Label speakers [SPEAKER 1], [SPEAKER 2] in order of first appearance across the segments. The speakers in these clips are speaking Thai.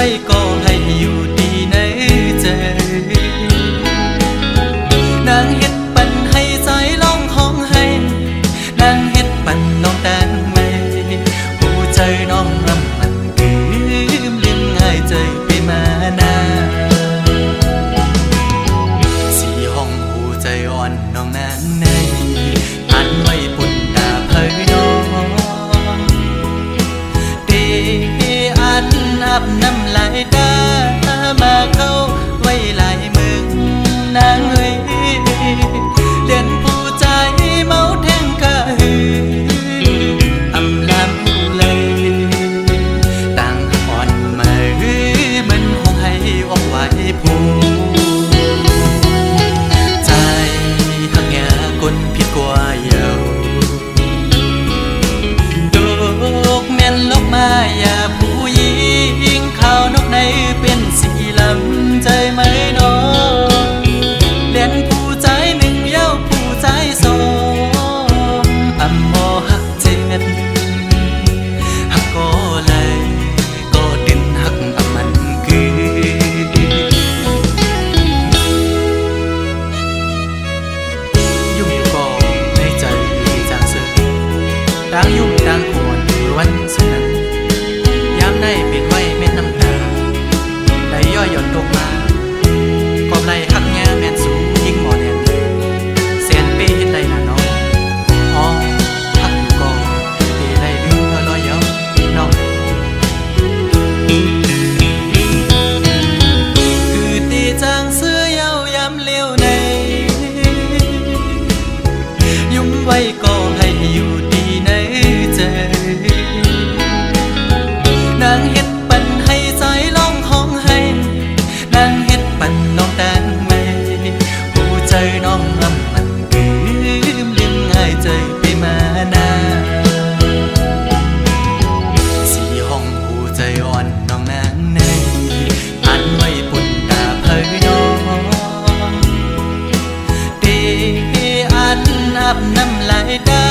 [SPEAKER 1] ว้ก็ให้อยู่ดีในใจนางเฮ็ดปันให้ใจร้องห้องให้นางเฮ็ดปันน้องแตงไม่หูใจน้องรำมันลืมง่ายใจไปมานาสีห้องหูใจอ่อนน้องนั้นในอันไว้ปุ่นตาเพยน้องเดอันอาบน้ำลายตามาเข้าไว้ลายมึงนางเอ้ยเล่นผู้ใจเมาแทงกะหืออำลำหูเลยต่างอ่อนมาหือมันคงให้ออกไว้ผู้ใจหักแง่คนผิดกว่าเยาดอกแม่นลกมาอย่าผู้หญิงขาวนกในเป็นสีลำใจไหมน้องเล่นผู้ใจหนึ่งเย้าผู้ใจสองอำมอหักเจ็ดหักก็เลยก็ดินหักอำมันคือยุ่งอยู่ก็ในใจจางเสือต่างยุ่งต่างโคนวันสุดนั้นยามได้เปลี่ยนไว้เม็ดน้ำตาไหลย่อยหย่อนตกมากอบไหลหักแง่แม่นสูงยิ่งหมอแน่นแสนเป้เฮ็ดได้น่ะน้องอ๋อหักอยู่ก็เป้ได้ลืมลอยเย้าน้องคือตีจางเสื้อเย้ายามเลี้ยวในยุ่มไว้ก็ให้อยู่ดีในใจนางเฮ็ดปันให้ใจร้องห้องให้นางเฮ็ดปันน้องแตงไม่หูใจน้องลำมันลืมง่ายใจไปมานาสีห้องหูใจอ่อนน้องนั้นในอันไว้ปุ่นตาเพยน้องเดอันอาบน้ำลายตา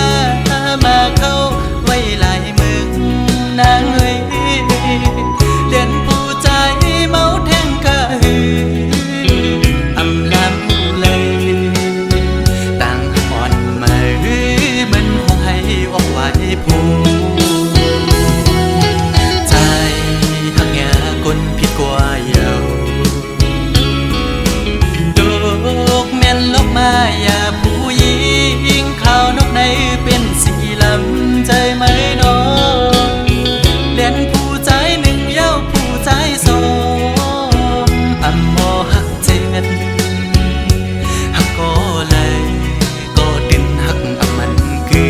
[SPEAKER 1] มาเข้าไว้ลายมึงนางเอ้ยเล่นผู้ใจเมาแทงกะหืออำลำหูเลยต่างอ่อนมาหือมันคงให้ออกไว้ผู้ใจหักแง่คนผิดกว่าเยาดอกแม่นลกมาอย่าผู้หญิงขาวนกในเป็นสีลำใจไหมน้องเล่นผู้ใจหนึ่งเย้าผู้ใจสองอำมอหักเจ็ดหักก็เลยก็ดินหักอำมันคือ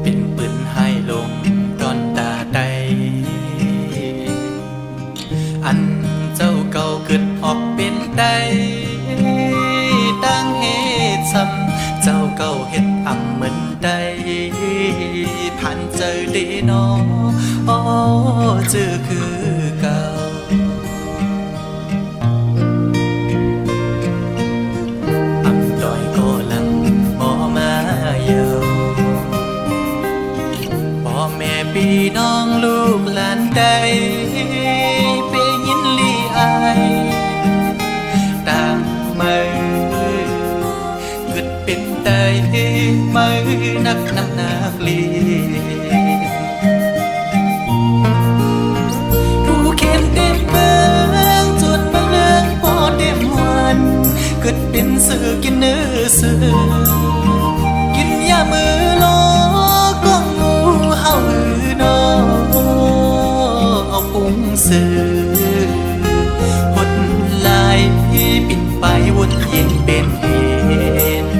[SPEAKER 1] เป็นปืนให้ลงตอนตาใดอันเจ้าเก่าขึ้นออกเป็นใดตั้งเหตุซ้ำเจ้าเก่าเฮ็ดอำเหมือนใดผ่านเจอดีน้ออ๋อเจอคือเก่าอำดอยก็ลังบ่มาเยาพ่อแม่พี่น้องลูกหลานใดไปยินลีอายต่างมือเกิดเป็นใจมือนักน้ำหนักลีผู้เข้มเต็มเมืองจดมาเรื่องพอเต็มวันเกิดเป็นสื่อกินเนื้อสื่อกินยามือโลก็งูเห่าหือนอเอาปุงสื่อหดลายปิดไปวนเย็นเป็นเหตุ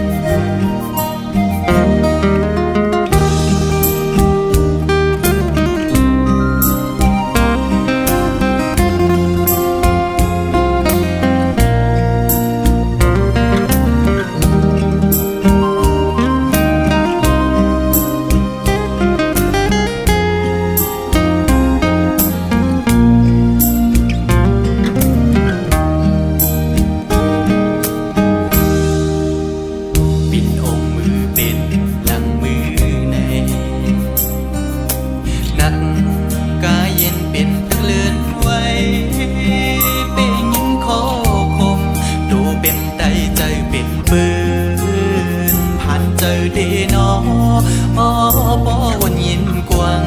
[SPEAKER 1] ปอปอวนยินกว้าง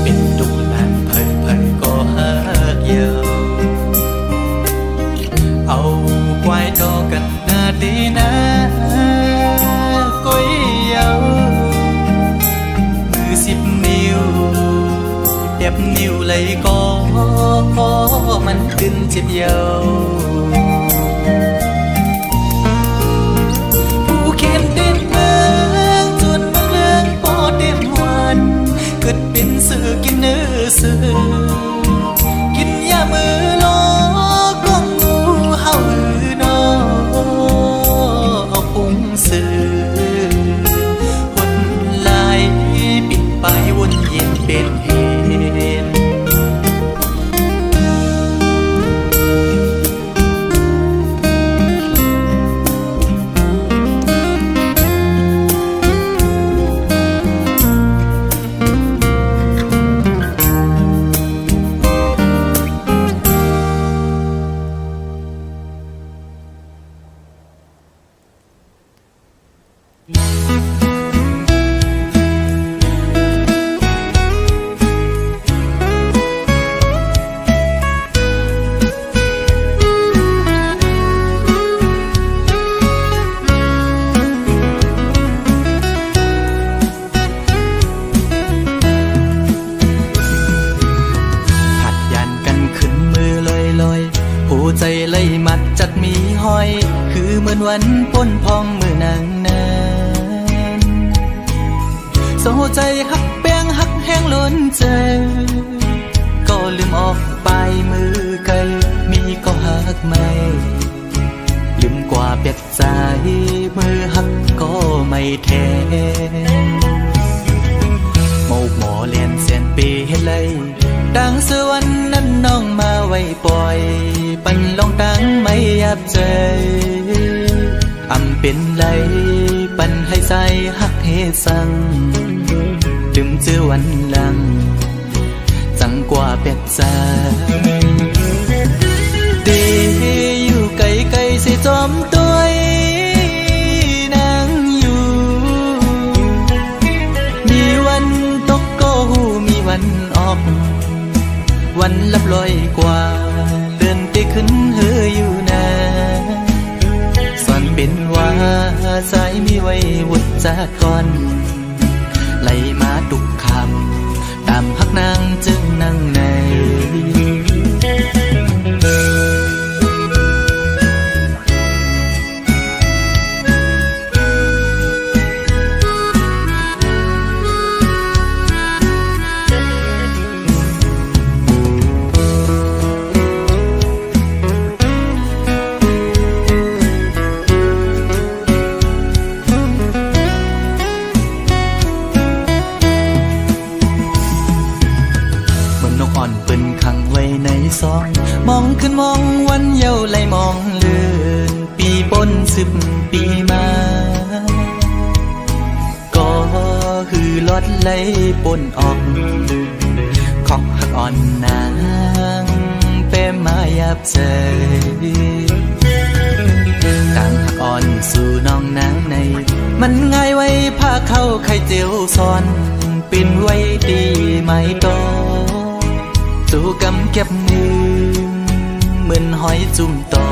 [SPEAKER 1] เป็นดุกหลานเผยเผยก็ฮักเยาเอาควายดอกกันนาดีนะก้อยเยามือ10 นิ้วเด็บนิ้วเลยก็มันขึ้นเจ็บเยาผู้เขียนเด่นเมืองจนเมืองเลืองปอเต็มวันเกิดเป็นสื่อกินเนื้อสื่อกินยามือลอก้องงูเห่าหือนอเอาปุงสื่อหดลายปิดไปวนเย็นเป็นเหตุใจเลยมัดจัดมีห้อยคือเหมือนวันป้นพองมือนางนั้นโซใจหักแป้งหักแห้งล้นใจก็ลืมออกไปมือไกลมีก็หักไม่ลืมกว่าเปียกใจมือหักก็ไม่แทนโมกหมอเลียนเสียนปีให้เลยดังสวรรค์นั้นน้องมาไว้ปล่อยปันลองดังไม่ยับใจอำเป็นไรปันให้ใส่หักเฮสังดื่มเจอวันหลังจังกว่าเป็ดใจดีอยู่ไกลไกลสิจอมตัวนางอยู่มีวันตกก็หูมีวันออกวันลับลอยกว่าเดินไปขึ้นเฮออยู่นะสอนเป็นว่าสายมีไว้วุดจากก่อนไหลมาตุกคำตามพักนางจึงนั่งในซองมองขึ้นมองวันเยาว์ไหลมองเลื่อนปีปน10 ปีมาก็คือลดไหลปนออกของหักอ่อนนางเป้มายับใจต่างหักอ่อนสู่น้องนางในมันง่ายไว้ผ้าเข้าไข่เจียวซ้อนปิ่นไว้ดีไม่โตสู่กำเก็บมือเหมือนหอยจุ่มตอ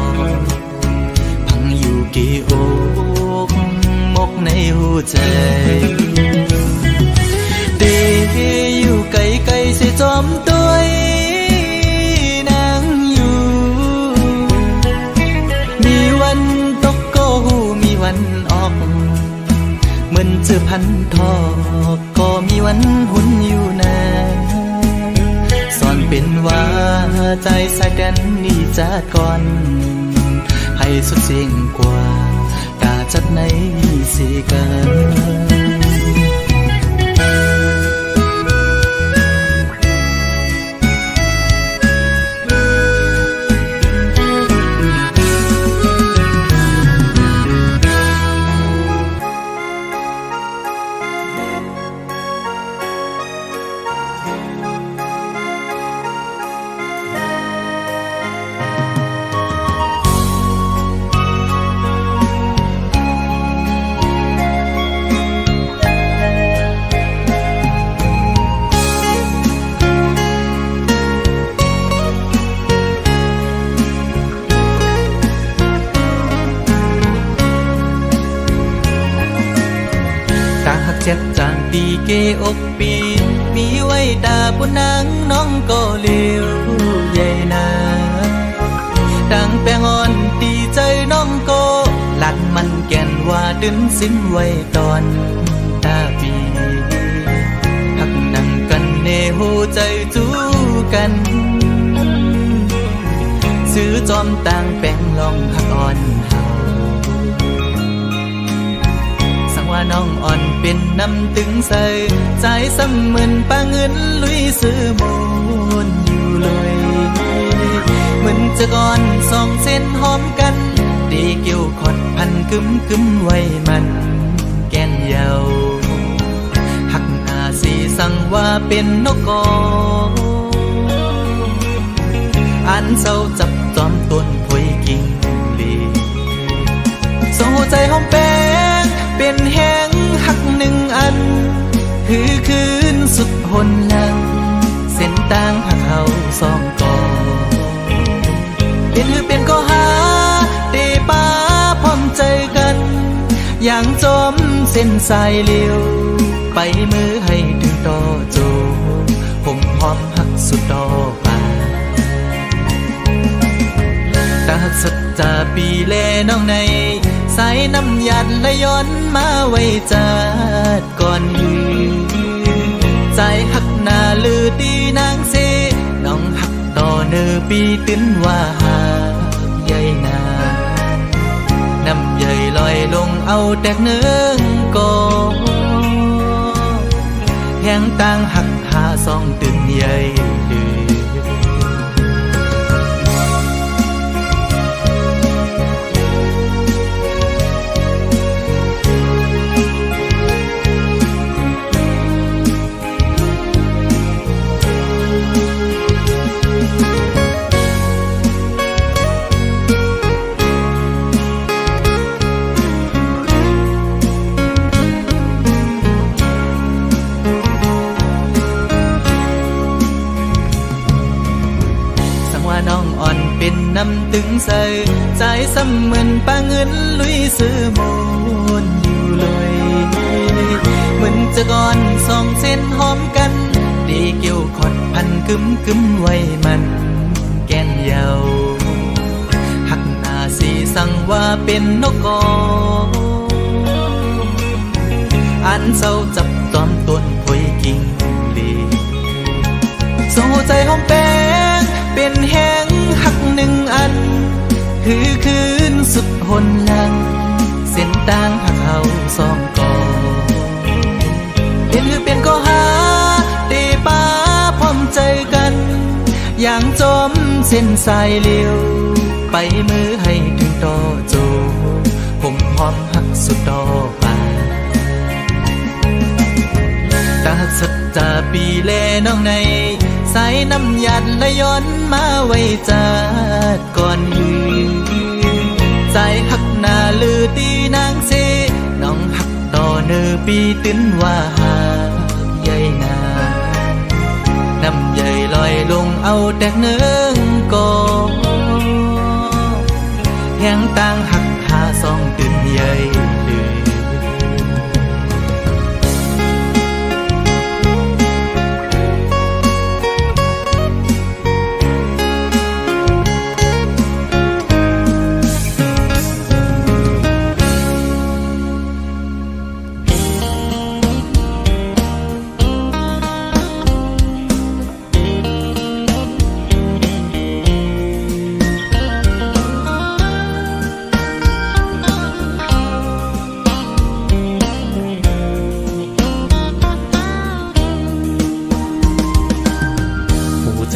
[SPEAKER 1] พังอยู่กี่อกมกในหัวใจดีอยู่ไกลไกลสิจอมตัวนางอยู่มีวันตกก็หูมีวันออกเหมือนเจอพันทอกก็มีวันหุ่นอยู่นะเป็นว่าใจสายแดนนี่จะก่อนให้สุดเสียงกว่ากาจัดในสิกัน เจ็บจางตีเกอกปีมีไว้ตาปุนังน้องก็เลี้ยวใหญ่นาดังแปงอ่อนตีใจน้องก็หลักมันแก่นว่าดึงสิ้นไว้ตอนตาปีหักนั่งกันเนหูใจจูกันซื้อจอมต่างแปงลองหักอ่อนเฮาสังว่าน้องอ่อนเป็นน้ำตึงใสใจซ้ำเหมือนปาเงินลุยซื้อมูลอยู่เลยเหมือนจะก่อนสองเส้นหอมกันดีเกี่ยวขอดพันกึ้มไว้มันแก่นเยาหักหน้าสีสั่งว่าเป็นนกกออันเศร้าจับจอมต้นพวยกิ่งลีส่งหัวใจหอมแป้งเป็นแห้งหักหนึ่งอันคือคืนสุดหนหลังเส้นต่างหักเขาสองกอเป็นก็หาเตป้าพร้อมใจกันอย่างจมเส้นสายเลี้ยวไปมือให้ถึงต่อโจผมหอมหักสุดต่อไปตาหักสัจจาปีแลน้องในสายน้ำหยัดและย้อนมาไว้จัดก่อนยืนใจหักหน้าลือดีนางเสน้องหักต่อเนื้อปีตื้นว่าหาใหญ่นาน้ำใหญ่ลอยลงเอาแตกเนื้อก็แห้งต่างหักหาสองตื่นใหญ่ดื้อน้องอ่อนเป็นน้ำตึงใสใจซ้ำเหมือนปาเงินลุยซื้อมูลอยู่เลยเหมือนจะก่อนสองเส้นหอมกันดีเกี่ยวขอดพันกึ้มไว้มันแก่นเยาหักหน้าสีสั่งว่าเป็นนกกออันเศร้าจับจอมต้นพวยกิ่งลีส่งหัวใจหอมแป้งเป็นแห้งหักหนึ่งอันคือคืนสุดหนหลังเส้นต่างหักเขาสองกอเป็นก็หาเตป้าพร้อมใจกันอย่างจมเส้นสายเลี้ยวไปมือให้ถึงต่อโจผมหอมหักสุดต่อไปตาหักสัจจาปีแลน้องในสายน้ำหยัดและย้อนมาไว้จัดก่อนยืนใจหักหน้าลือตีนางเสน้องหักต่อเนื้อปีตื้นว่าหาใหญ่นาน้ำใหญ่ลอยลงเอาแตกเนื้อกอแห้งต่างหักหาสองตื่นใหญ่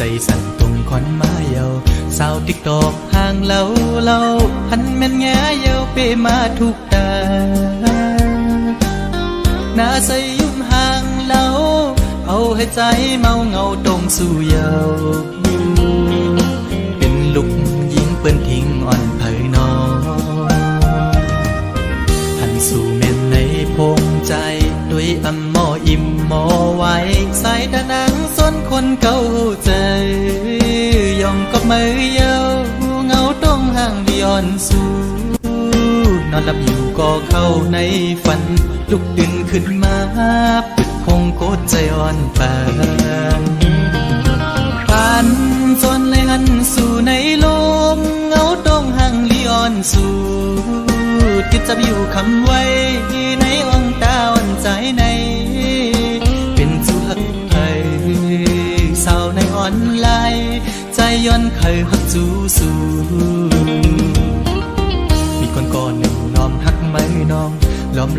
[SPEAKER 1] ใจสั่นตรงคอนมาเยาสาวติ๊กตอกห่างเล่าหันแม่นแง่เยาเปมาทุกตาหน้าใสยุ่มห่างเล่าเอาให้ใจเมาเงาตรงสู่เยาเป็นลูกยิงเปิ้นทิ้งอ่อนเผยนอหันสู่แม่นในพงใจด้วยอำหมออิ่มหมอไว้สายตานังส้นคนเก่าใจยองกับมือเยาเงาต้องห่างดิอ่อนสู่นอนหลับอยู่ก็เข้าในฝัน ลุกดึงขึ้นมาปิดคงโกดใจอ่อนปานผ่านจนเลยหันสู่ในลมเงาดงห่างลีอ่อนสู่ติดจับอยู่คำไว้ในอ่องตาอ่อนใจในเป็นสู่หักไทยสาวในอ่อนลายใจย้อนเคยหักจูสู่มีคนก่อนหนึ่งน้อมหักไม่น้อง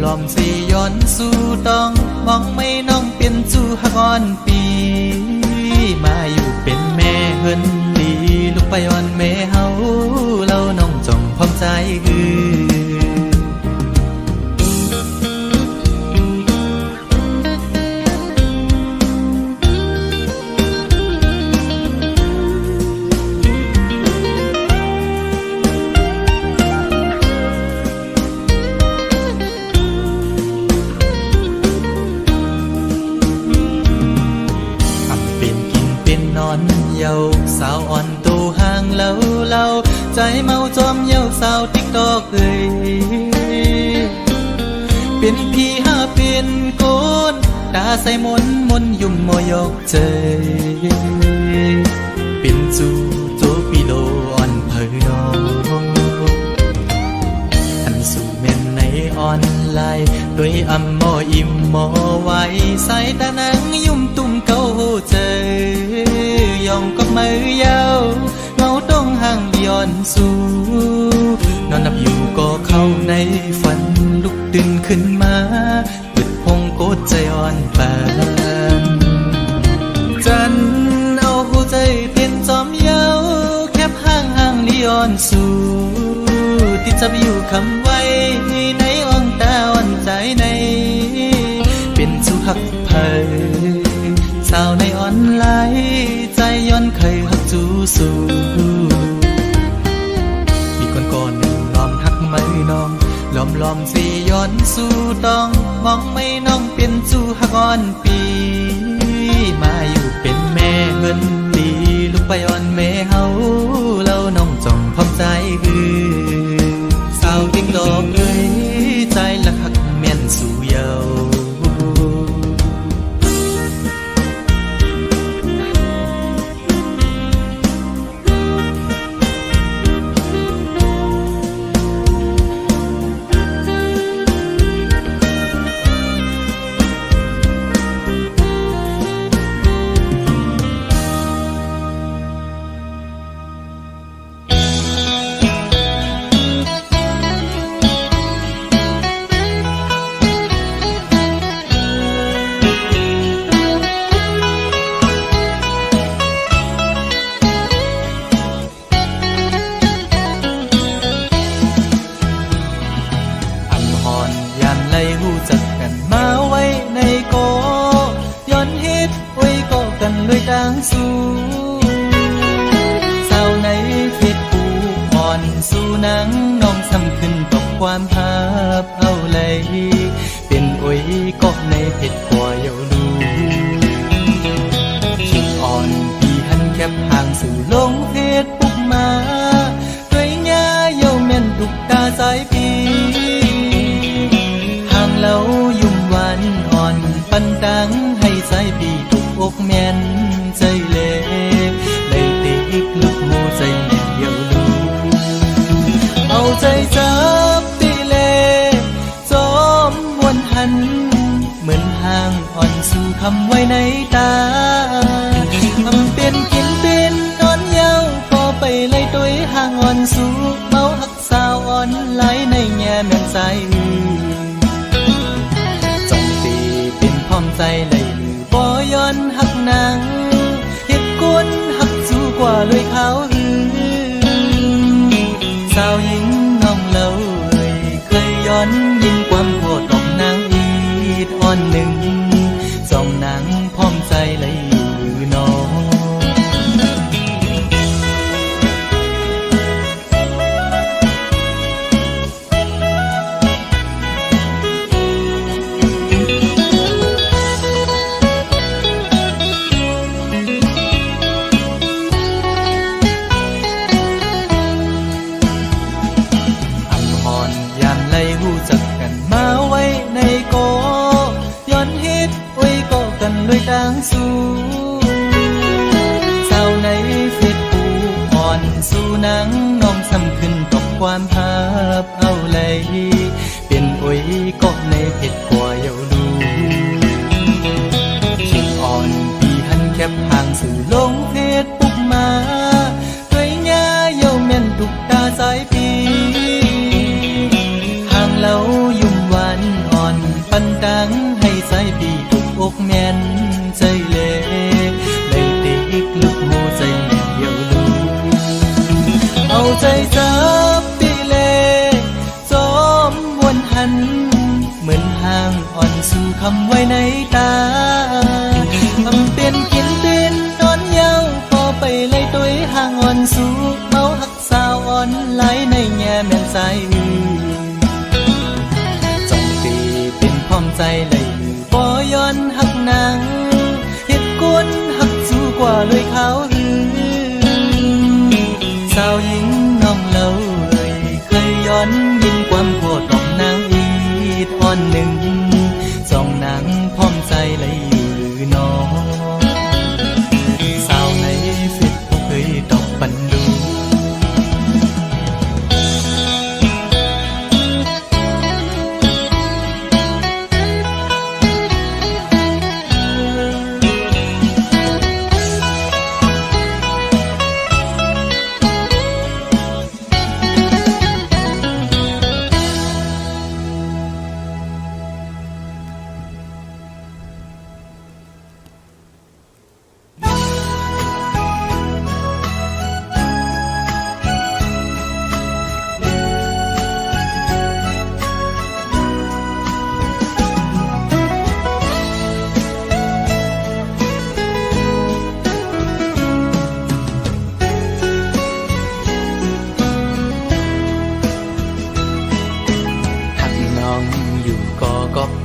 [SPEAKER 1] ล้อมสิย้อนสู่ต้องมองไม่น้องเป็นจูหักอ่อนปีมาอยู่เป็นแม่เฮินดีลูกไปอ่อนแม่เฮาเราน้องจงพร้อมใจเยาสาวอ่อนตูห่างเล่าใจเมาจอมเยาสาวติ๊กตอกเป็นพี่หาเป็นโกนตาใส่มนยุ่มมอยกใจเป็นจูโจปีโลอ่อนเผยน้องอันสู่เม่นในออนไลน์ด้วยอำมออิ่มมอไว้ใส่ตานังยุ่มตุ่มเก้าใจยองก็มือยาวเงาต้องห่างย้อนสู่นอนนับอยู่ก็เข้าในฝันลุกดึงขึ้นมาปิดพงโกดใจอ่อนปานจันเอาหัวใจเต้นจอมยาวแคบห่างย้อนสู่ติดจับอยู่คำไว้ในอ่องตาอ่อนใจในเป็นสู่หักเผยสาวในออนไลน์ใจย้อนเคยหักจูสู่มีคนก่อนหนึ่งล้อมหักไม่น้องล้อมสิย้อนสู่ต้องมองไม่น้องเป็นจูหักอ่อนปีมาอยู่เป็นแม่เฮินดีลูกไปอ่อนแม่เฮาเราน้องจงพร้อมใจสาวติ๊กดอกใจละหักแม่นสู่เยาจักกันมาไว้ในโกย้อนเฮ็ดไว้ก็กันด้วยต่างสู่สาวในเฟซบุ๊กอ่อนสู่นางน้องซ้ำขึ้นตกความภาพเอาเลยเป็นโอ้ยก็ในเพจกว่าเยาดูคิดอ่อนพี่หันแคบห่างสู่ลงเฟซบุ๊กมาด้วยหญ้าเยาแม่นตุกตาสายปีเรายุ่มหวานอ่อนปันดังให้ใจพี่ถูกอกแม่นใจเล่เลยติดลูกหูใจแม่นเดียวลูเอาใจจับตีเล่จอมวนหันเหมือนห่างอ่อนสู่คำไว้ในตาทำเป็นกินเป็นนอนเย้าพอไปไล่ตัวห่างอ่อนสู่เมาหักสาวอ่อนไหลในแง่แม่นใจพร้อมใจเลยบ่ย้อนหักนางเฮ็ดกวนหักสู้กว่าเลยเขาสาวหญิงน้องเล่าเคยย้อนยินความโหดของนางอีดอ่อนหนึ่งสองนางพร้อมใจเลยอยู่น้องจักกันมาไว้ในโก เห็ดกว่าเยาดูขิงอ่อนปีหันแคบห่างสื่อลงเพจปุ๊บมาด้วยหญ้าเยาแม่นตุกตาสายปีห่างเล่ายุ่มหวานอ่อนปันดังให้สายปีถูกอกแม่นใจเล่เลยติกลุกหูใจแม่เยาดูเอาใจจับปีเล่จอมวนหันเหมือนห่างอ่อนสู่คำไว้ในตาทำเป็นกินเป็นนอนเยาพอไปไล่ตัวห่างอ่อนสู่เมาหักสาวอ่อนไหลในแง่แม่นสายจงตีเป็นพร้อมใจเลยบ่ย้อนหักนางเฮ็ดกวนหักสู่กว่าเลยเขาสาวหญิงน้องเล่าเคยย้อนยินความโคตรของนางอีดอ่อนหนึ่งสองนางพร้อมใจเลยอยู่หรือน้องสาวในฟิตเคยตอกปันดู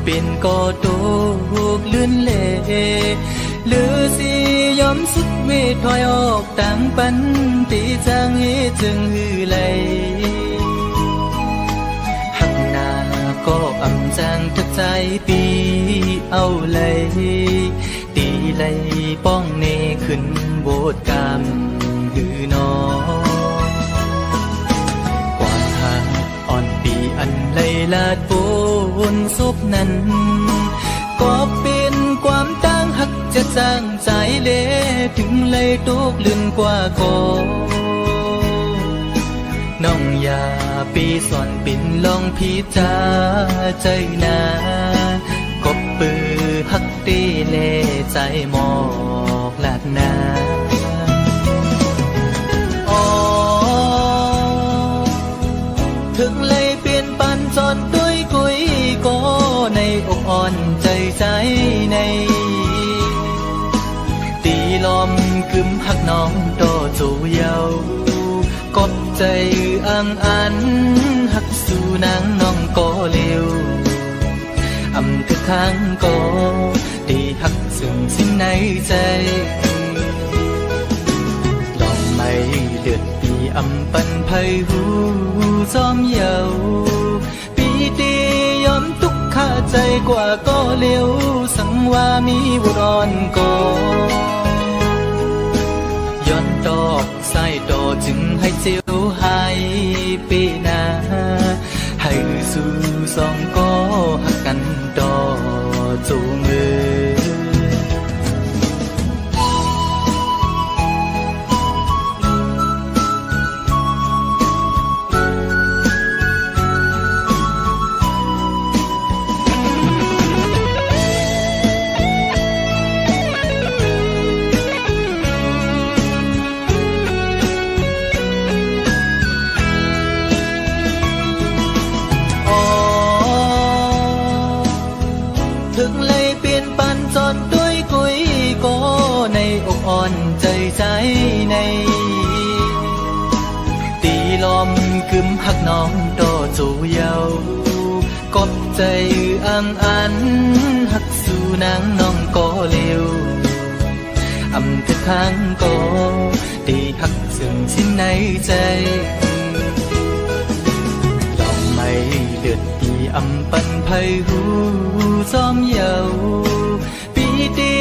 [SPEAKER 1] เป็นก็ตูกลื่นเล่หรือสิยอมสุดเวทถอยออกตามปันตีจางให้จึงหือไหลหักหน้าก็อำจางทักใจปีเอาเลยตีไหลป้องเนขึ้นโบดกามหือนออ่อนปีอันไหลลาดบนศพนั้นก็เป็นความต่างหักจะจางใจเล่ถึงเลยตกลื่นกว่าก่อนน้องอย่าปีสอนปิ่นลองพิจาใจนาก็ปือหักตีเล่ใจหมอกลาดนาถึงเลยเปลี่ยนปันจอนด้วยกุยก็ในอกอ่อนใจใจในตีลอมกึมหักน้องโตจูเยากบใจอังอันหักสู่นางน้องก็เร็วอำทุกครั้งก็ตีหักซึ่งสิ้นในใจลองไม่เดือดปีอำปันไพหูจอมเยาปีตียอมทุกข้าใจกว่าก็เร็วสังว่ามีบุรอนก็ย้อนดอกใส่ดอจึงให้เจียวหายปีนาให้สู่สองก็หักกันดอจูมือถึงเลยเปลี่ยนปันจอนด้วยกุยก็ในอกอ่อนใจใจในตีลอมกึมหักน้องโตจูเยากบใจอังอันหักสู่นางน้องก็เร็วอำทุกครั้งก็ตีหักซึ่งสิ้นในใจลองไม่เดือดปีอำปันไพหูจอมเยาปีตี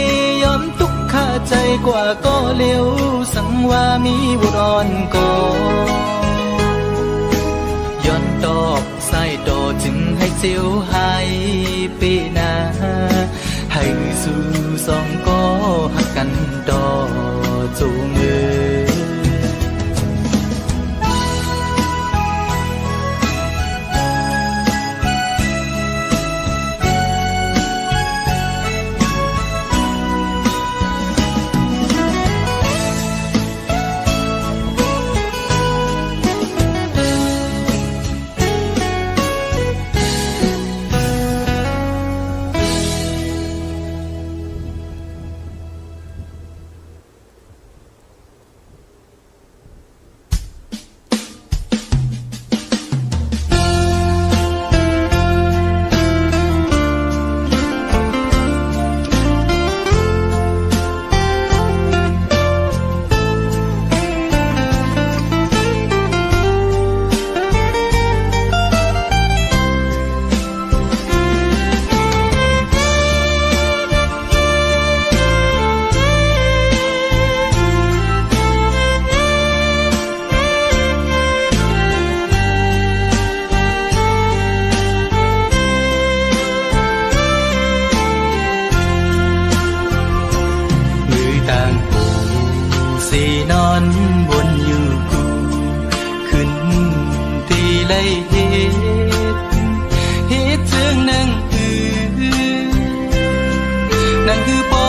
[SPEAKER 1] ยอมทุกข้าใจกว่าก็เร็วสังว่ามีบุรอนก็ย้อนดอกใส่ดอจึงให้เจียวหาย ปีหน้าให้สู่สองก็หักกันต่อจูงมือนอนวนอยู่กูขึ้นตีไล่เหตุจึงนั่งคือปอ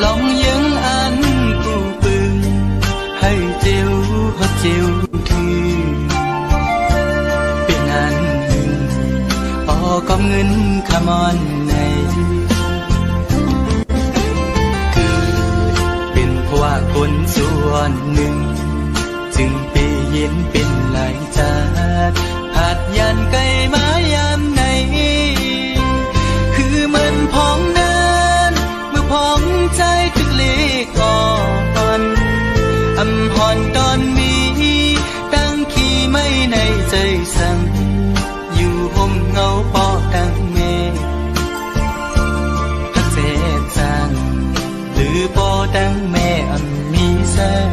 [SPEAKER 1] ลองยังอันกูปึงให้เจียวฮอดเจียวถือเป็นอันหนึ่งออกอบเงินขมอนในว่าคนส่วนหนึ่งจึงไปเย็นเป็นหลายจาดหัดยันไกลมายามไหนคือมันพองนั้นเมื่อพองใจถึกเลขอ่อนอำหอนตอนมีตั้งขี้ไม่ในใจสั่งอยู่ห่มเงาปอตั้งเมพักเสียจังหรือปอตั้งแม่มีแสง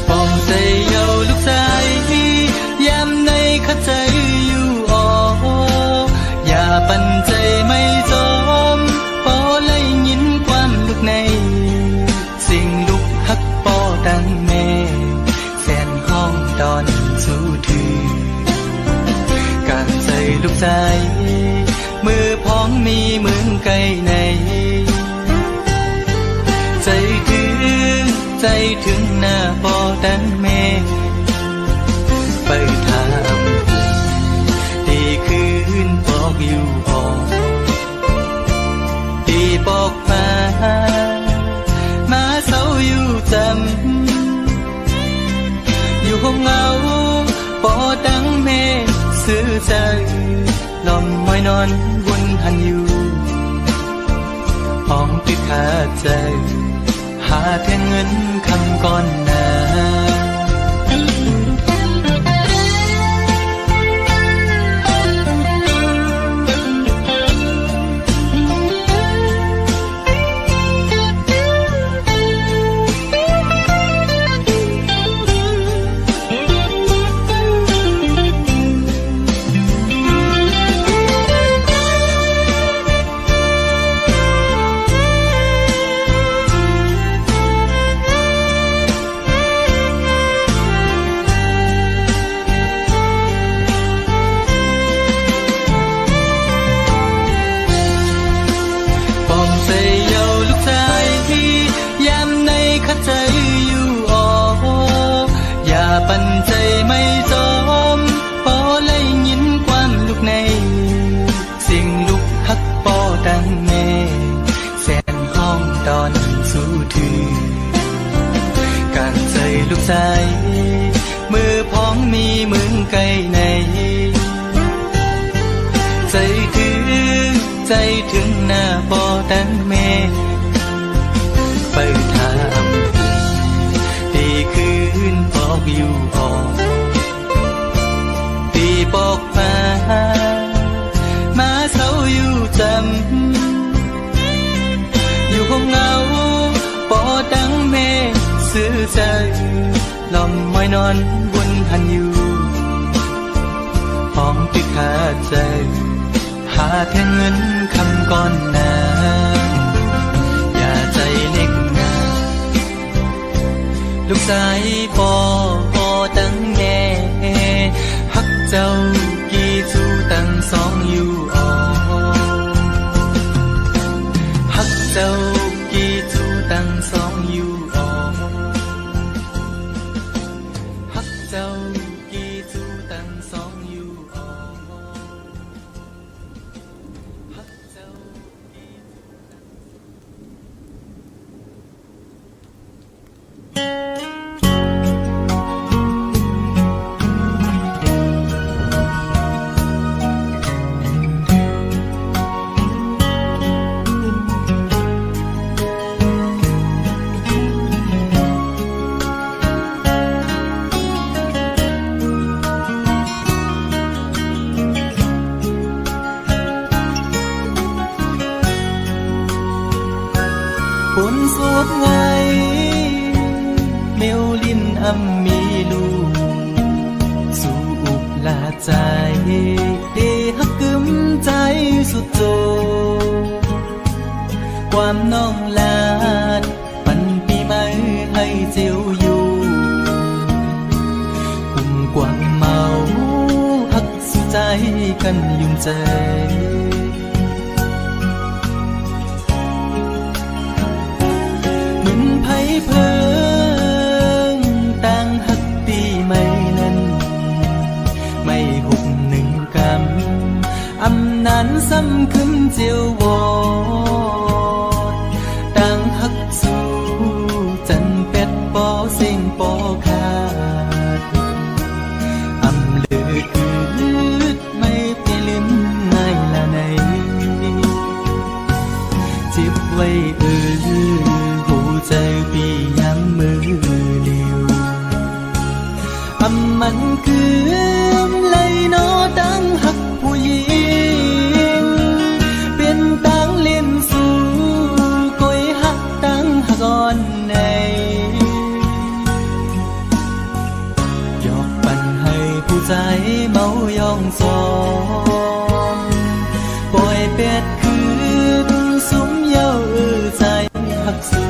[SPEAKER 1] ปองใจเยาลูกชายยามในข้าใจอยู่อ่ออย่าปั่นใจไม่จมปอไล่ยินความลูกในสิ่งลูกฮักปอตั้งแม่แสนห้องตอนสู้ถือการใจลูกชายมือพ้องมีมือไกลในใจถึงหน้าปอตั้งแม่ไปทำตีคืนบอกอยู่พอตีบอกมาเศร้าอยู่จำอยู่ห้องเงาปอตั้งแม่ซื้อใจลมมอยนอนวนหันอยู่ห้องติดขาดใจหาแทนเงินคำก่อนหน้าปั่นใจไม่จมปอไล่ยินความลูกในสิ่งลูกฮักปอตั้งแม่แสนห้องตอนสู้ถือการใจลูกชายมือพ้องมีมือไกลในใจถึงหน้าปอตั้งแม่ไปทำตีคืนบอกอยู่พอตีบอกมาเศร้าอยู่จำอยู่ห้องเงาปอตั้งแม่ซื้อใจลมมอยนอนวนหันอยู่ห้อ องที่ขาดใจหาแค่เงินคำก้อนหนาอย่าใจเล็กนะลูกสายปอตั้งแง่ฮักเจ้ากี่จูตั้งสองอยู่อ่อฮักเจ้ากี่จูตั้งสองอยู่อ่อฮักเจ้ากี่จูตั้งสองอยู่อ่อฮักเจ้ากี่จูตั้ฝนสดไงเมวลินอำมีลูกสู่อุกลาใจเดฮักกึมใจสุดโจความน้องลาดปันปีใหม่ให้เจียวอยู่กุ่มกวางเมาฮักสุดใจกันยุ่งใจเพิ่งต่างหักตีไม่นั้นไม่หุบหนึ่งกำอำนั้นซ้ำขึ้นเจียววอดต่างหักสู่จันเป็ดปอเสียงปอขาดอำเลือคืดไม่เปลืมง่ายละในจิบไว้ใจปีย้ำมือเดียวมันคือเลยนอตั้งหักผู้หญิงเป็นตั้งเล่นสู่ก้อยหักตั้งหักอ่อนในหยอกปั่นให้ผู้ใจเมายองซองปล่อยเป็ดคืนสุมเย้าใจหักสู่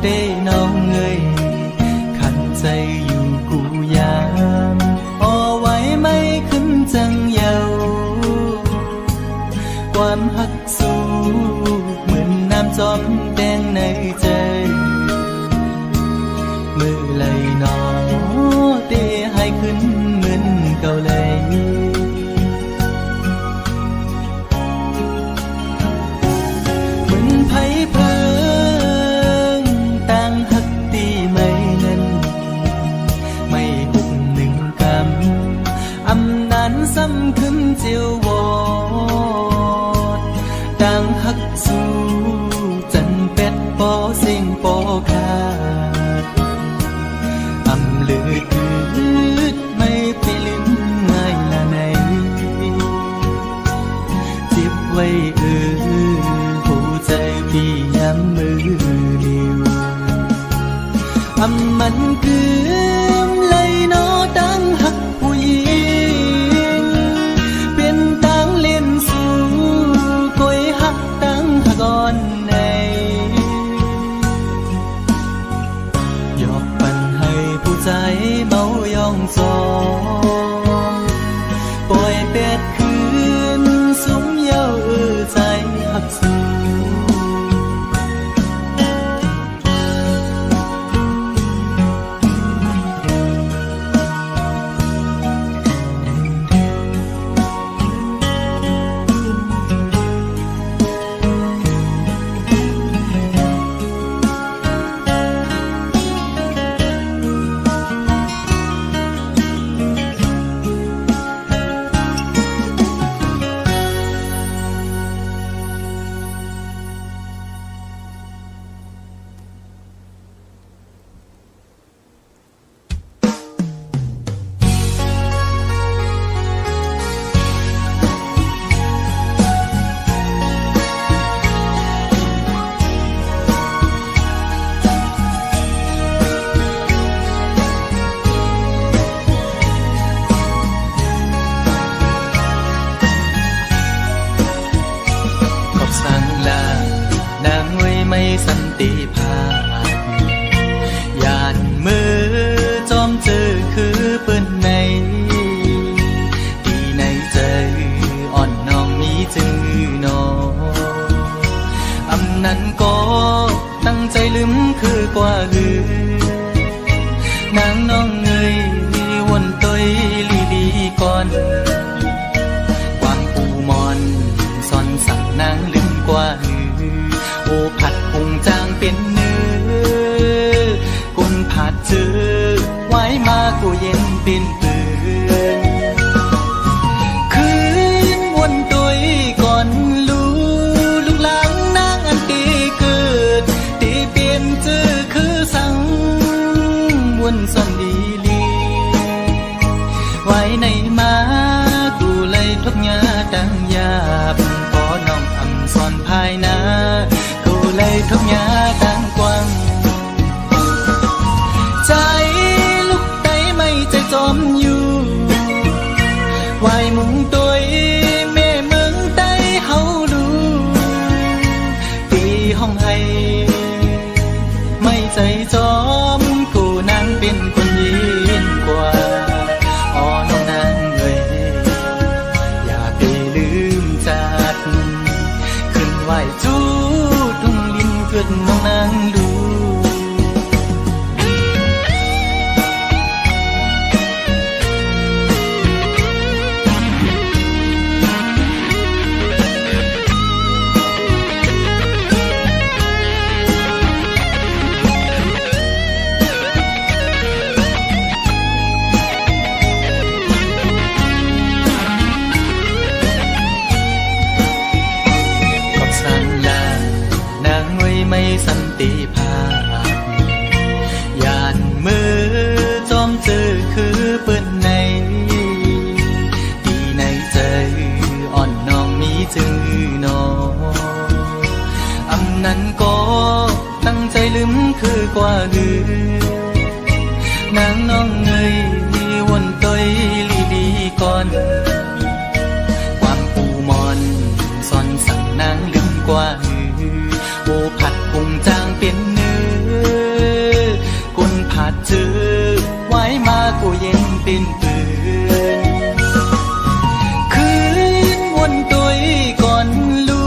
[SPEAKER 1] ได้น้องเงยขันใจอยู่กูยามอ่อไว้ไม่ขึ้นจังเยาความหักสู้เหมือนน้ำจอมแดงในใจมือไหลนอเตะให้ขึ้นเหมือนเก่าเลยเหมือนไผ่เพลิงต่างหักตีไม่นั้นไม่หุบหนึ่งกำอำนั้นซ้ำขึ้นเจียววอดต่างหักสู่จันเป็ดปอเสียงปอขาดอำเลือดไม่ไปลืมง่ายละในจิบไว้หัวใจพี่ย้ำมือเดียวมันคือเลยนอตั้งหักผู้หญิงเป็นตั้งเล่นสู่ก้อยหักตั้งหักอ่อนในหยอกปั่นให้ผู้ใจเมายองซองปล่อยเป็ดคืนสุมเย้าใจหักสู่ ติภาพยานมือจอมเจอคือเปิ้นในที่ในใจอ่อนน้องมีจื้อนออำนั้นก็ตั้งใจลืมคือกว่าหือนางน้องเงยวนต้อยลีดีก่อนวางปูมอนซ่อนสั่งนางลืมกว่าหือโอผัดพุงจางเป็นเนื้อกุนผัดเจอไว้มากูเย็นเป็นปืนคืนวนต้อยก่อนลูกหลังนางอันตีเกิดตีเปลี่ยนเจอคือสั่งวนซ่อนดีลีไว้ในมากูเลยทุกยาดังยาบพอน้องอำซ่อนภายนากูเลยทุกยาดังกว้างใจลูกไตไม่ใจจอมอยู่ไว้มุงตัวแม่เมืองไตเฮาดูตีห้องให้ไม่ใจจอมกูนางเป็นคนยินกว่าอ๋อน้องนางเอ้ยอย่าไปลืมจัดขึ้นไหวจูทุ่งลิ้นเกิดน้องนางดูไม่สันติภาพยานมือจอมเจอคือเปิ้นในที่ในใจอ่อนน้องมีจื้อนออำนั้นก็ตั้งใจลืมคือกว่าหือนางน้องเงยวนต้อยลีดีก่อนความปูมอนซ่อนสั่งนางลืมกว่าหือโอผัดพุงจางเป็นเนื้อกุนผัดเจอไว้มากูเย็นเป็นปืนคืนวนตัวก่อนลู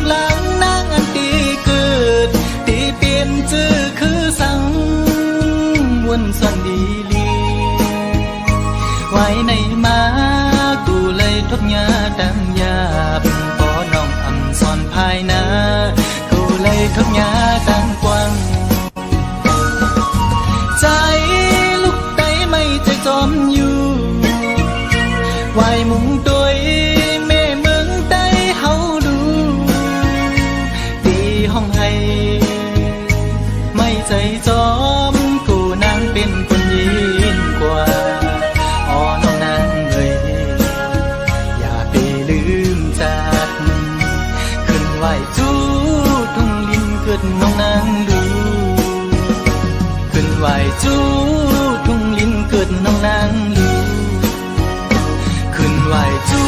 [SPEAKER 1] กหลังนางอันตีเกิดตีเปลี่ยนเจอคือสั่งวนซ่อนดีลีไว้ในมากูเลยทุกยาดังยาบพอน้องอำซ่อนภายนาเลยทุกยาดังกว้างใจลูกไตไม่ใจจอมอยู่ไว้มุงตัวแม่เมืองไตเฮาดูตีห้องให้ไม่ใจจอมกูนางเป็นคนยินกว่าอ๋อน้องนางเอ้ยอย่าไปลืมจัดขึ้นไหวจูเกิดน้องนางดูขึ้นไหวจูทุ่งลิ้นเกิดน้องนางดูขึ้นไหวจู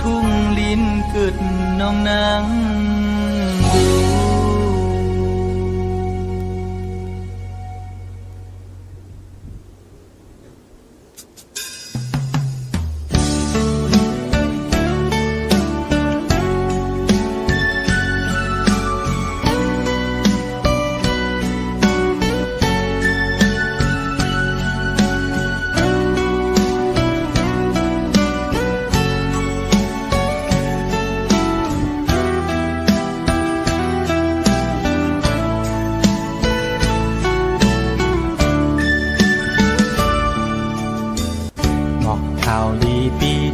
[SPEAKER 1] ทุ่งลิ้นเกิดน้องนางดู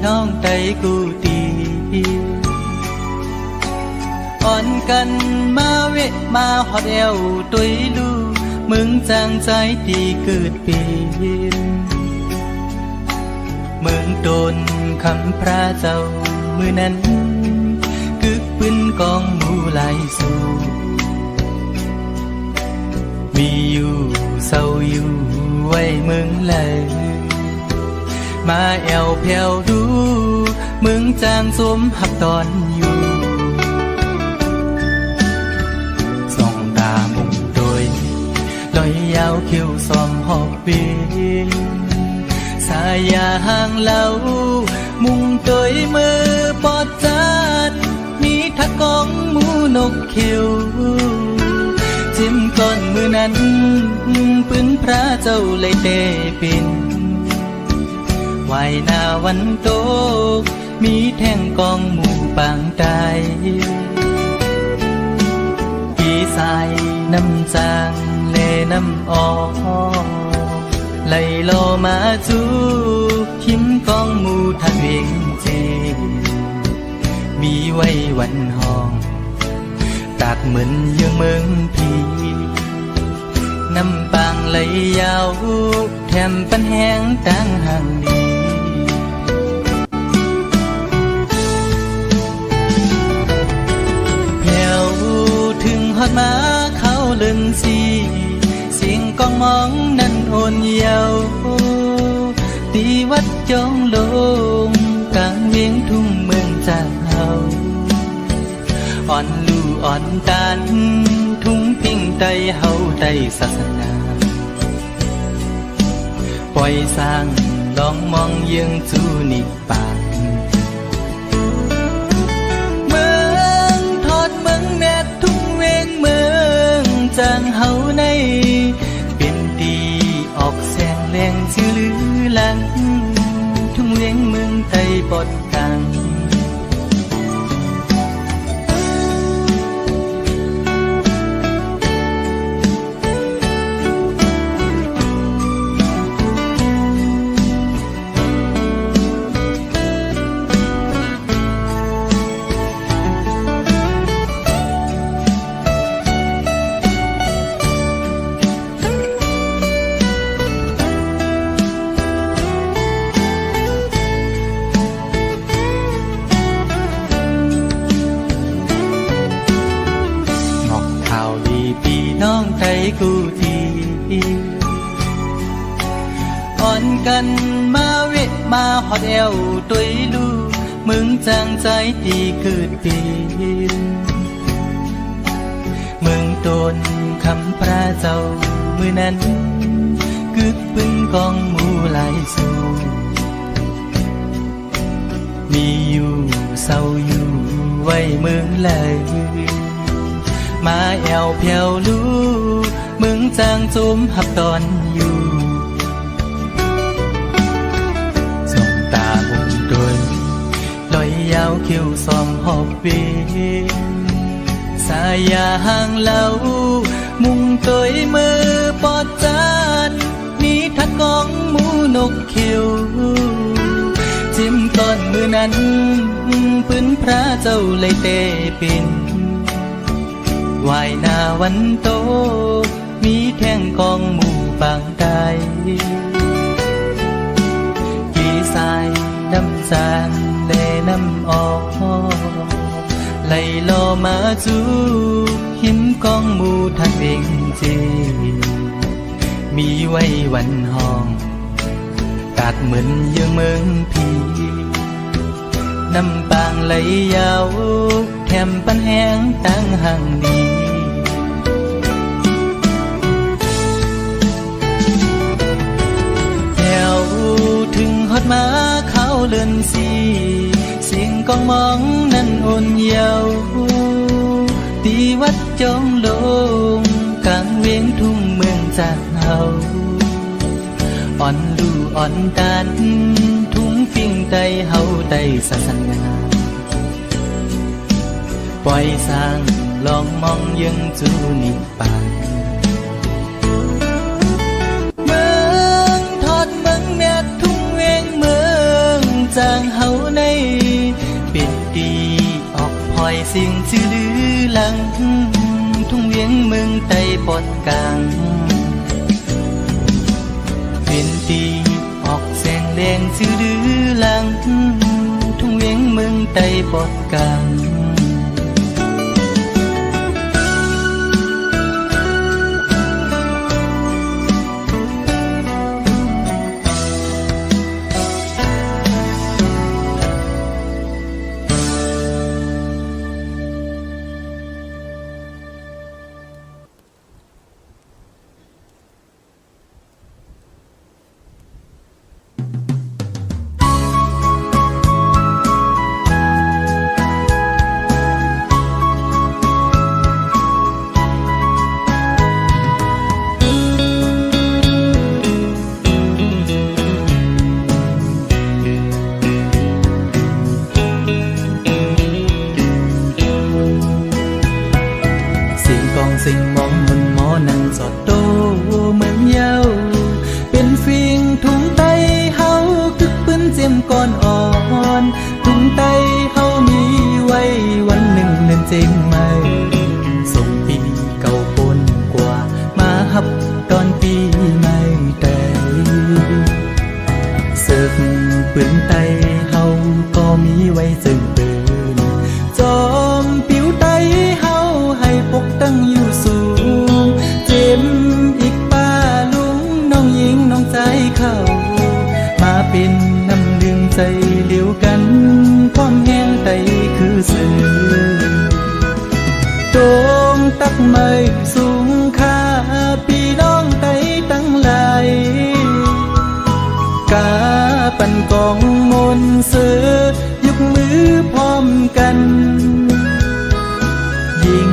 [SPEAKER 1] น้องใจกูตีอ่อนกันมาเวะมาหอดเอวตุยลูมึงจางใจตีเกิดเป็นเมืองโดนคำพระเจ้ามือนั้นกึกปืนกองมูไหลสู่มีอยู่เศร้าอยู่ไว้เมืองเลยมาแอวแผ่วดูมึงจางสวมหักตอนอยู่ าวเขียวซอมหอบปีสายยาห่างเหลามุงตยมือปอดจัดมีทักกองหมูนกเขียวจิ้มก้อนมือนั้นปืนพระเจ้าเลยเตปินไหวหน้าวันโตกมีแท่งกองหมู่ปางใดปีสายน้ำจางเลน้ำออกไหลโลมาจูคิมกองหมู่ทักเวงเจมีไว้วันห้องตากเหมือนยังเมืองพีน้ำปางไหลยาวแถมปันแห้งตั้งห่างดีแผ่วถึงฮอดมาเขาเลินสีเสียงกองมองนั้นโอนเยาวตีวัดจองลงกลางเวียงทุ่งเมืองจากเฮาอ่อนลู่อ่อนตานทุ่งพิงไตเฮาไตศาสนาปล่อยสร้างลองมองเยืองจูนิปานเมืองทอดเมืองแม่ทุ่งเวงเมืองจางเฮาในเป็นดีออกแสงแรงชื่อลือหลังทุ่งเวงเมืองไตปอดกังน้องไทยกูทีอ่อนกันมาเวทมาฮอดแอวตุยลูมึงจางใจตีเกิดปีมึงโดนคำพระเจ้ามือนั้นกึกปึ้งกองหมู่หลายสู่มีอยู่เศร้าอยู่ไว้เมืองเลยมาแอวเพียวลูมึงจางจุ้มหับตอนอยู่ส่องตาหุ่นดนลอยยาวเขียวซอมหอบเวสายยาห่างเหลามุงตยมือปอดจัดมีทักกองหมูนกเขียวจิ้มก้อนมือนั้นปืนพระเจ้าเลยเตปินวายหน้าวันโตมีแท่งกองหมู่บางใดกี่สายน้ำจางเลน้ำออกไหลโลมาจูหิมกองหมู่ทักเองเจมีไว้วันห้องกาดเหมือนยังเมืองพีน้ำปางไหลยาวแถมปันแห้งตั้งห่างดีแถวถึงฮอดมาเขาเลินสีเสียงกองมองนั้นโอนเยาวตีวัดจองลงกลางเวียงทุ่งเมืองจากเฮาอ่อนลู่อ่อนตานทุ่งฟิงไตเฮาไตศาสนาปล่อยสร้างลองมองยังจูนิปานเมืองทอดเมืองแม่ทุ่งเวงเมืองจางเฮาในเป็นดีออกพลอยสิ่งชื่อลือหลังทุ่งเวียงเมืองไตปอดกลางเป็นดีออกแสงแดงชื่อลือหลังทุ่งเวียงเมืองไตปอดกลาง ใจเขามาเป็นน้ำหนึ่งใจเดียวกันความแห้งใจคือสื่อโด่งตักไม่สูงค่าพี่น้องไตตั้งหลายกาปันกองมนต์เสือยกมือพร้อมกันยิง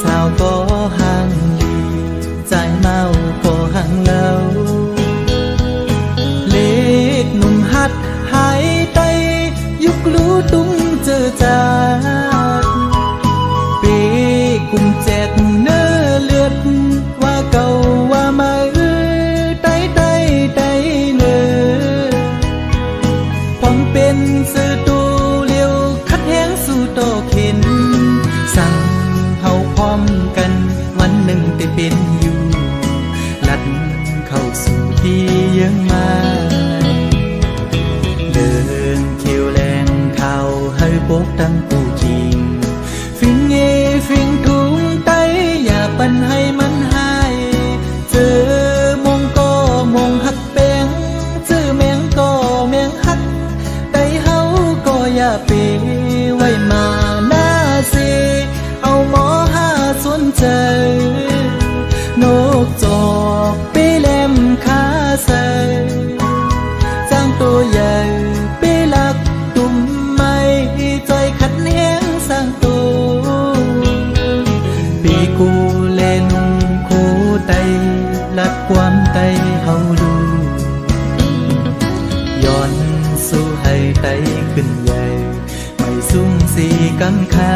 [SPEAKER 1] สาวก็ห่างลีใจเมาก็ห่างเงาเล็กหนุ่มหัดหายไตยุกรู้ตุ้งเจอจาดปีกุมแจกเนื้อเลือดว่าเก่าว่ามาไตเนื้อความเป็นสื่อตูเลี้ยวคัดแห้งสู่โตเข็นสั่งเฮาพร้อมกันวันหนึ่งได้เป็นอยู่ลัดเข้าสู่ที่ยังมาเดินเขียวแรงเข้าให้ปกตั้งกูจริงฟิงเอฟิงถุงไตอย่าปันให้มันหายเจอมงก็มงหักแปงเจอแมงก็แมงหักได้เฮาก็อย่าเปไว้มาหน้าเสเอาหมอหาสนใจนกจอกไปแหลมขาใส่จ้างตัวใหญ่ไปลักตุ่มไม้จอยขัดแห้งสร้างตัวปีกูแลนุ่งคู่ไตลัดความไตเฮาดูย้อนสู้ให้ไตขึ้นใหญ่ไม่สุ่มสีกำคา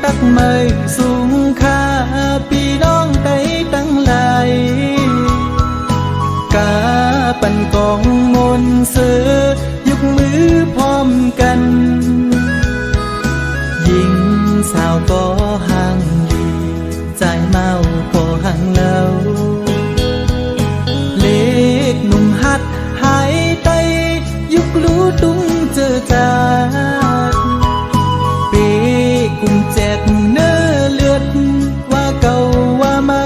[SPEAKER 1] ตักไม่สูงค่าพี่น้องไตตั้งหลายกาปันกองมนต์เสือยกมือพร้อมกันยิงสาวก็ห่างลีใจเมาก็ห่างเล่าเล็กหนุ่มหัดหายไตยุกรู้ตุ้งเจอจาดกุมแจกเนื้อเลือดว่าเก่าว่ามา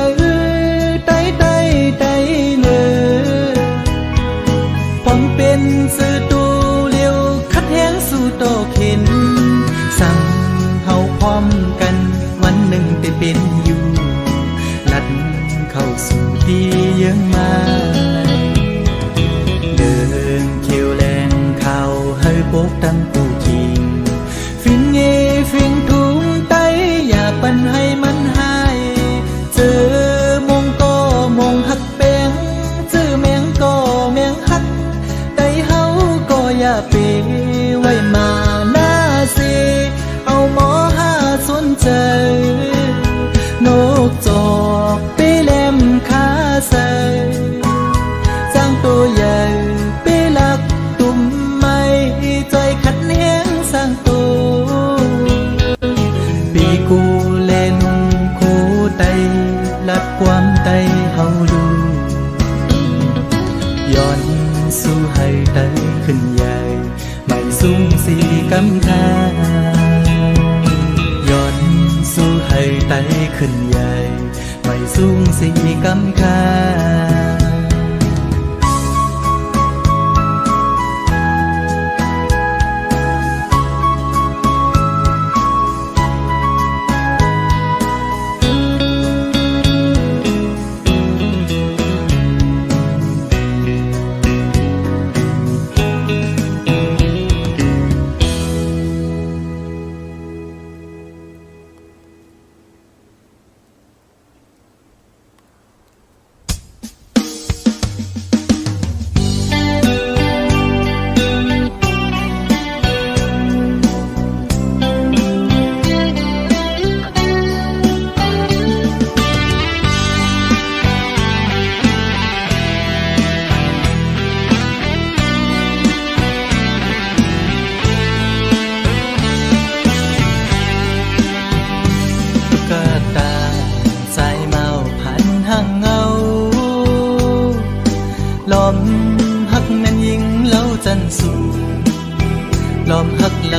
[SPEAKER 1] ไตเนื้อความเป็นสื่อตูเลี้ยวคัดแห้งสู่โตเข็นสั่งเฮาพร้อมกันวันหนึ่งได้เป็นอยู่ลัดเข้าสู่ที่ยังมาเดินเขียวแรงเข้าให้ปกตั้งกูจริงฟิงเอฟิงถุงไตอย่าปันให้มันหายเจอมงก็มงหักแปงเจอแมงก็แมงหักไตเฮาก็อย่าเปไว้มาหน้าเสเอาหมอหาสนใจนกจอกไปแหลมขาใส่จ้างตัวใหญ่ไปลักตุ่มไม้จอยขัดแห้งสร้างตัวปีกูแลนุ่งคู่ไตลัดความไตเฮาดูย้อนสู้ให้ไตขึ้นใหญ่ไม่สูงสีกำคาย้อนสู้ให้ไตขึ้นใหญ่ไม่สูงสีกำคา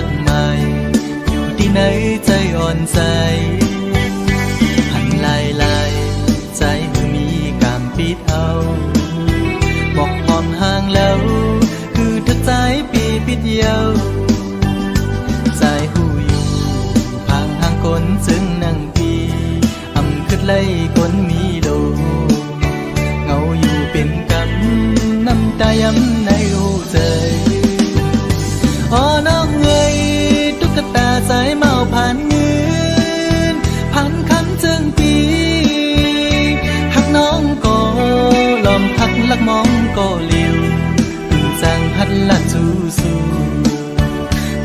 [SPEAKER 1] กใหม่อยู่ที่ไหนใจอ่อนใสหันลายลายใจมือมีกามปิดเอาบอกหอมห่างแล้วคือถ้าใจปีปิดเยาใจหูอยู่ห่างห่างคนซึ่งนั่งปีอำขึ้นไล่คนมีโลเงาอยู่เป็นกำน้ำตาย้ำในหูใจอ๋อน้องเอ๋ยตุ๊กตาสายเมาผ่านเงินผ่านคำจึงปีหักน้องก็ลอมหักลักมองก็เลี้ยวจางหัดละจูสู้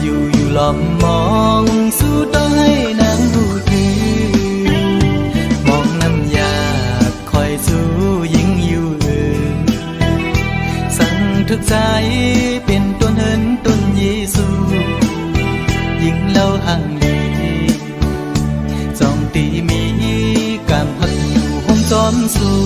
[SPEAKER 1] อยู่ลอมมองสู้ต้องให้นางดูดีมองน้ำยาคอยสู้ยิ่งอยู่อื่นสั่งทึกใจเป็นต้นเหินต้นเยซูยิ่งเล่าห่างดีจองตีมีกามหักอยู่ห้องจอมสู้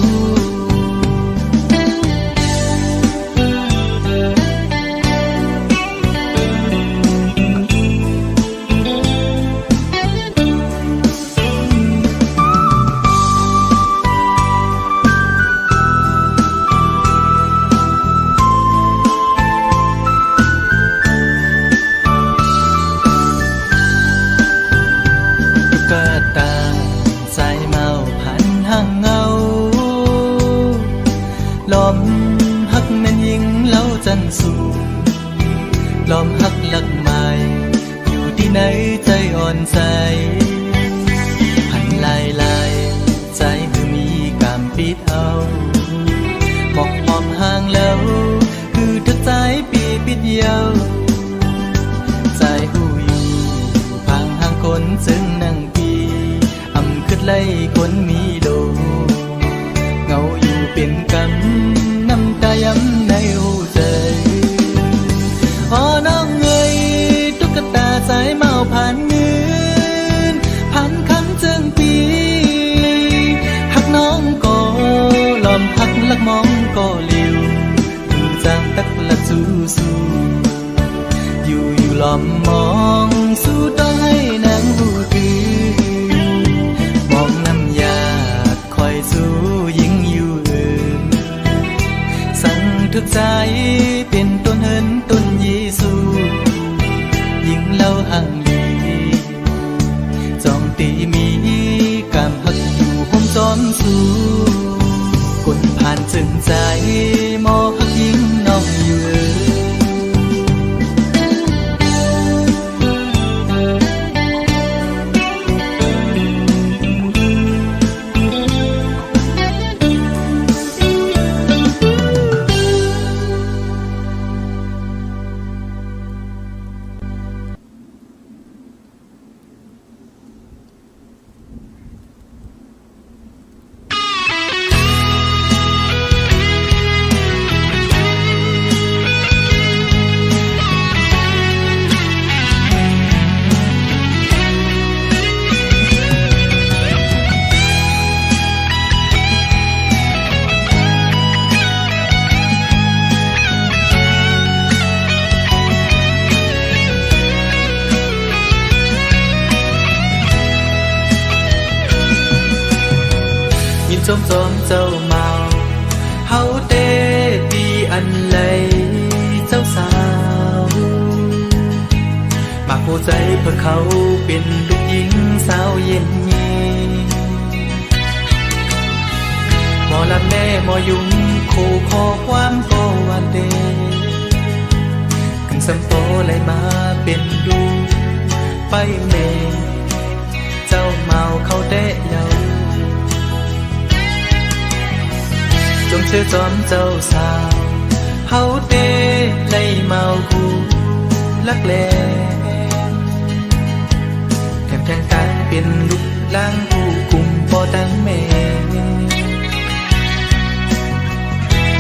[SPEAKER 1] ลอมหักหลักใหม่อยู่ที่ไหนใจอ่อนใสหันลายลายใจคือมีกามปิดเอาบอกหอมห่างแล้วคือถ้าใจปีปิดเยาใจหูอยู่ห่างห่างคนซึ่งนั่งปีอำขึ้นไล่คนมีโลเงาอยู่เป็นกำน้ำตาย้ำในหูใจอ๋อน้องเอ๋ยตุ๊กตาสายเมาผ่านเงินผ่านคำจึงปีหักน้องก็ลอมหักลักมองก็เลี้ยวจางตักละจูสู้อยู่ลอมมองสู้ต้องให้นางหูดีมองน้ำยาคอยสู้ยิ่งอยู่อื่นสั่งทึกใจเป็นต้นเหินต้นเยซูยิ่งเล่าห่างดีจองตีมีกามหักอยู่ห้องจอมสู้คนผ่านจึงใจมอหักยิ่งน้องอยู่จมเจ้าเมาเฮาเตปีอันไหลเจ้าสาวมาผู้ใจเพื่อเขาเป็นลูกหญิงสาวเย็นนี้หมอลำแม่หมอยุ่งคู่ขอความโกวันเดกันสัมโปเลยมาเป็นดูไปเมเจ้าเมาเขาเตะเยาจงเชื่อจอมเจ้าสาวเฮาเต้ไล่เมาคู่ลักแลแถมแทงการเป็นลูกล้างผู้คุมบ่ตั้งแม่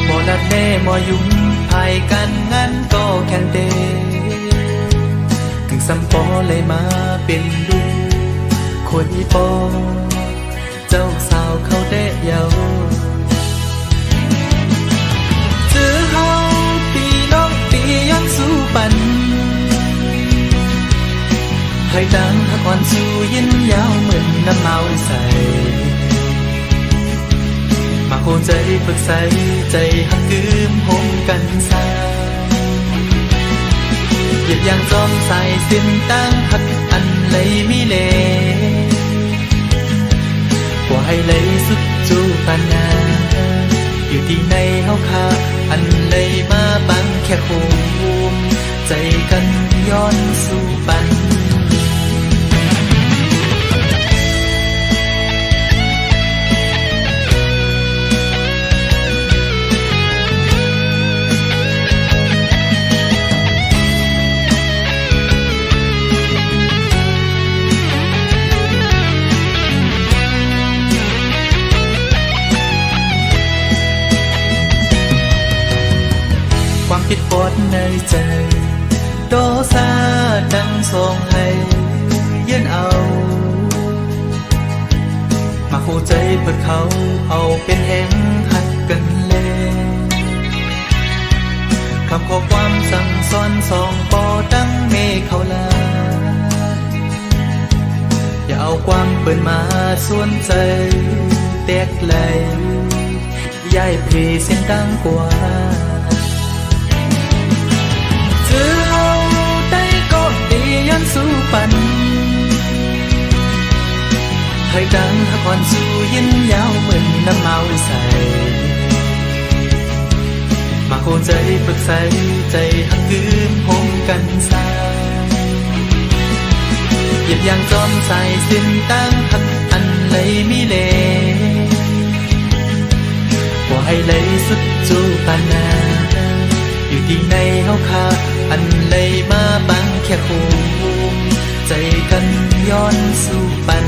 [SPEAKER 1] บ่ลัดแม่บ่ยุ่งภายกันงั้นก็แค่เตถึงสัมปอเลยมาเป็นลูกคนอีปอเจ้าสาวเขาได้เยาเฮาปีน้องปียังสู้ปัน ให้ดังหักอ่อนสู้ยินยาวเหมือนน้ำเมาใสมาโคใจฝึกใสใจหักคืมหงกันสาเหยียบยางจอมใส่สิ้นตั้งหักอันเลยมีเลกว่าให้เลยสุดจูปานาอยู่ที่ในเฮาคาอันเลยมาบังแค่โคมใจกันย้อนสู่ปันความคิดปวดในใจโดซาดังส่งให้ยืนเอามาคู่ใจเพื่อเขาเอาเป็นแห่งหักกันเลยคำข้อความสั่งสอนสองปอดังเมฆเขาลาอย่าเอาความเปิดมาส่วนใจแตกไหลย้ายเพลเสียงดังกว่าสู้ปันให้ดังหักอ่อนสู้ยินยาวเหมือนน้ำเมาใสมาโคใจฝึกใสใจหักคืมหงกันสาเหยียบยางจอมใส่สิ้นตั้งหักอันเลยมีเลว่าให้เลยสุดจูปานาอยู่ที่ในเฮาคาอันเลยมาบังแค่โคใจกันย้อนสู่ปัน